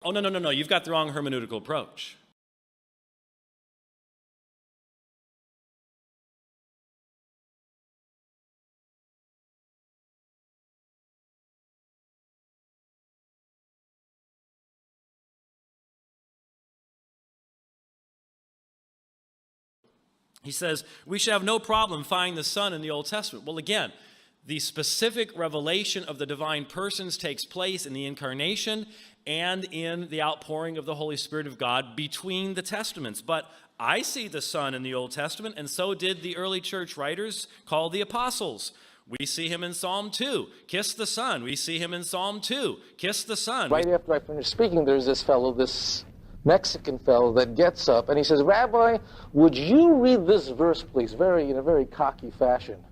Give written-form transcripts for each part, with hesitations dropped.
Oh, no. You've got the wrong hermeneutical approach. He says, we should have no problem finding the Son in the Old Testament. Well, again, the specific revelation of the divine persons takes place in the incarnation and in the outpouring of the Holy Spirit of God between the testaments. But I see the Son in the Old Testament, and so did the early church writers called the apostles. We see him in Psalm 2, kiss the Son. We see him in Psalm 2, kiss the Son. Right after I finished speaking, there's this fellow, this Mexican fellow that gets up and he says, Rabbi, would you read this verse, please, in a very cocky fashion.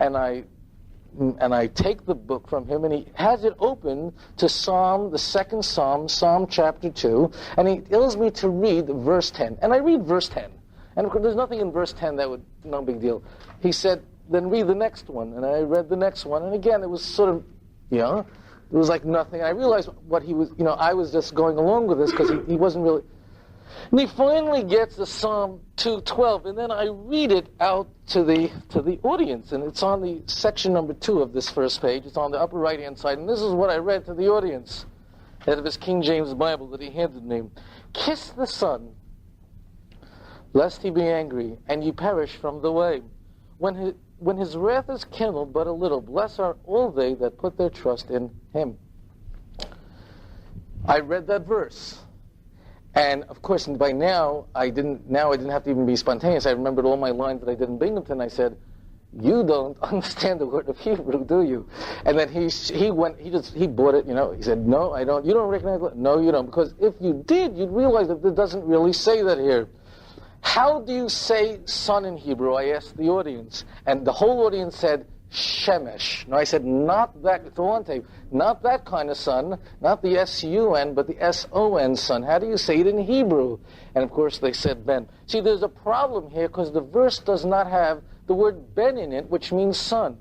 And I take the book from him, and he has it open to the second Psalm, Psalm chapter 2, and he tells me to read verse 10. And I read verse 10. And of course, there's nothing in verse 10 that would, no big deal. He said, then read the next one. And I read the next one, and again, it was sort of, it was like nothing. I realized what he was, I was just going along with this because he wasn't really. And he finally gets to Psalm 2:12, and then I read it out to the audience, and it's on the section number 2 of this first page. It's on the upper right-hand side, and this is what I read to the audience out of his King James Bible that he handed me. Kiss the Son, lest he be angry, and ye perish from the way. When his wrath is kindled but a little, blessed are all they that put their trust in him. I read that verse. And of course, by now I didn't have to even be spontaneous. I remembered all my lines that I did in Binghamton. I said, you don't understand the word of Hebrew, do you? And then he bought it, He said, no, I don't. You don't recognize it? No, you don't. Because if you did, you'd realize that it doesn't really say that here. How do you say son in Hebrew? I asked the audience. And the whole audience said, Shemesh. No, I said, not that, it's all on tape, not that kind of sun, not the S-U-N, but the S-O-N sun. How do you say it in Hebrew? And of course they said Ben. See, there's a problem here because the verse does not have the word Ben in it, which means son.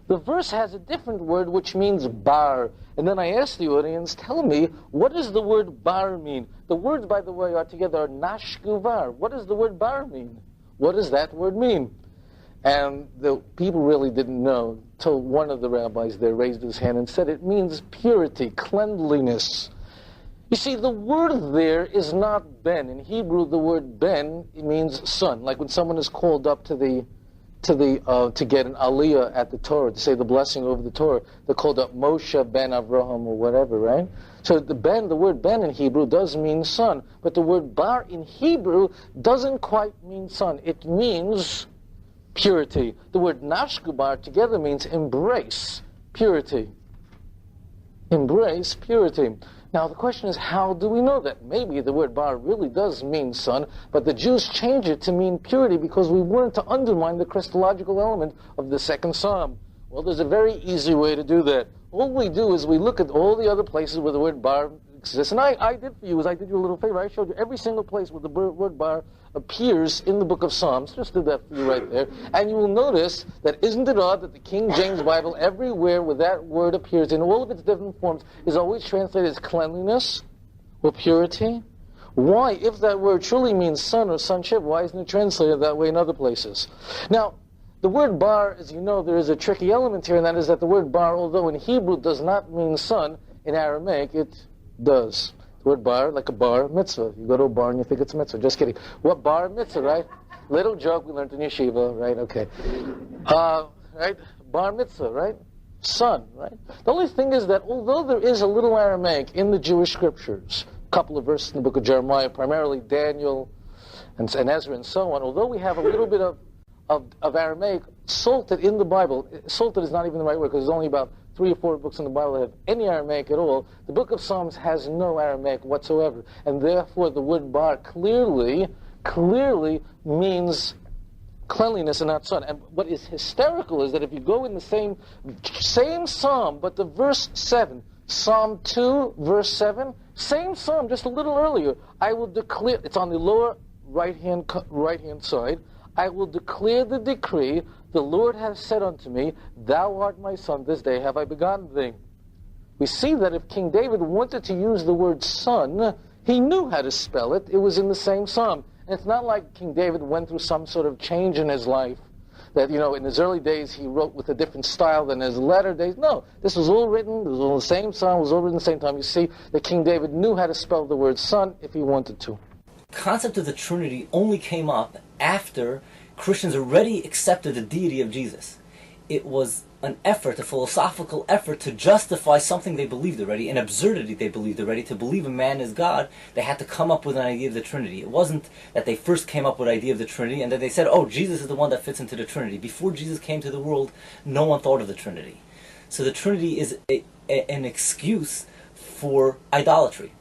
The verse has a different word which means bar. And then I asked the audience, tell me, what does the word bar mean? The words, by the way, are together, nashkuvar. What does the word bar mean? What does that word mean? And the people really didn't know till one of the rabbis there raised his hand and said it means purity, cleanliness. You see, the word there is not ben. In Hebrew, the word ben, it means son. Like when someone is called up to get an aliyah at the Torah, to say the blessing over the Torah, they're called up Moshe ben Avraham or whatever, right? So the word ben in Hebrew does mean son, but the word bar in Hebrew doesn't quite mean son. It means purity. The word nashkubar together means embrace purity. Embrace purity. Now the question is, how do we know that? Maybe the word bar really does mean son, but the Jews changed it to mean purity because we wanted to undermine the Christological element of the second psalm. Well, there's a very easy way to do that. All we do is we look at all the other places where the word bar exists. And I did for you is I did you a little favor. I showed you every single place where the word bar appears in the book of Psalms. Just did that for you right there. And you will notice that isn't it odd that the King James Bible, everywhere where that word appears in all of its different forms, is always translated as cleanliness or purity? Why, if that word truly means son or sonship, why isn't it translated that way in other places? Now, the word bar, as you know, there is a tricky element here, and that is that the word bar, although in Hebrew does not mean son, in Aramaic it does. The word bar, like a bar mitzvah. You go to a bar and you think it's a mitzvah. Just kidding. What bar mitzvah, right? Little joke we learned in yeshiva, right? Okay. Right? Bar mitzvah, right? Son, right? The only thing is that although there is a little Aramaic in the Jewish scriptures, a couple of verses in the book of Jeremiah, primarily Daniel and Ezra and so on, although we have a little bit of Aramaic salted in the Bible, salted is not even the right word because there's only about 3 or 4 books in the Bible that have any Aramaic at all. The book of Psalms has no Aramaic whatsoever, and therefore the word bar clearly means cleanliness and not son. And what is hysterical is that if you go in the same psalm, but the verse 7, Psalm 2, verse 7, same psalm, just a little earlier, I will declare, it's on the lower right-hand side, I will declare the decree, the Lord has said unto me, thou art my son, this day have I begotten thee. we see that if King David wanted to use the word son, he knew how to spell it. It was in the same psalm. And it's not like King David went through some sort of change in his life, that, in his early days he wrote with a different style than his latter days. No, this was all written, it was all the same psalm, it was all written at the same time. You see that King David knew how to spell the word son if he wanted to. The concept of the Trinity only came up after Christians already accepted the deity of Jesus. It was an effort, a philosophical effort, to justify something they believed already, an absurdity they believed already. To believe a man is God, they had to come up with an idea of the Trinity. It wasn't that they first came up with the idea of the Trinity and then they said, oh, Jesus is the one that fits into the Trinity. Before Jesus came to the world, no one thought of the Trinity. So the Trinity is an excuse for idolatry.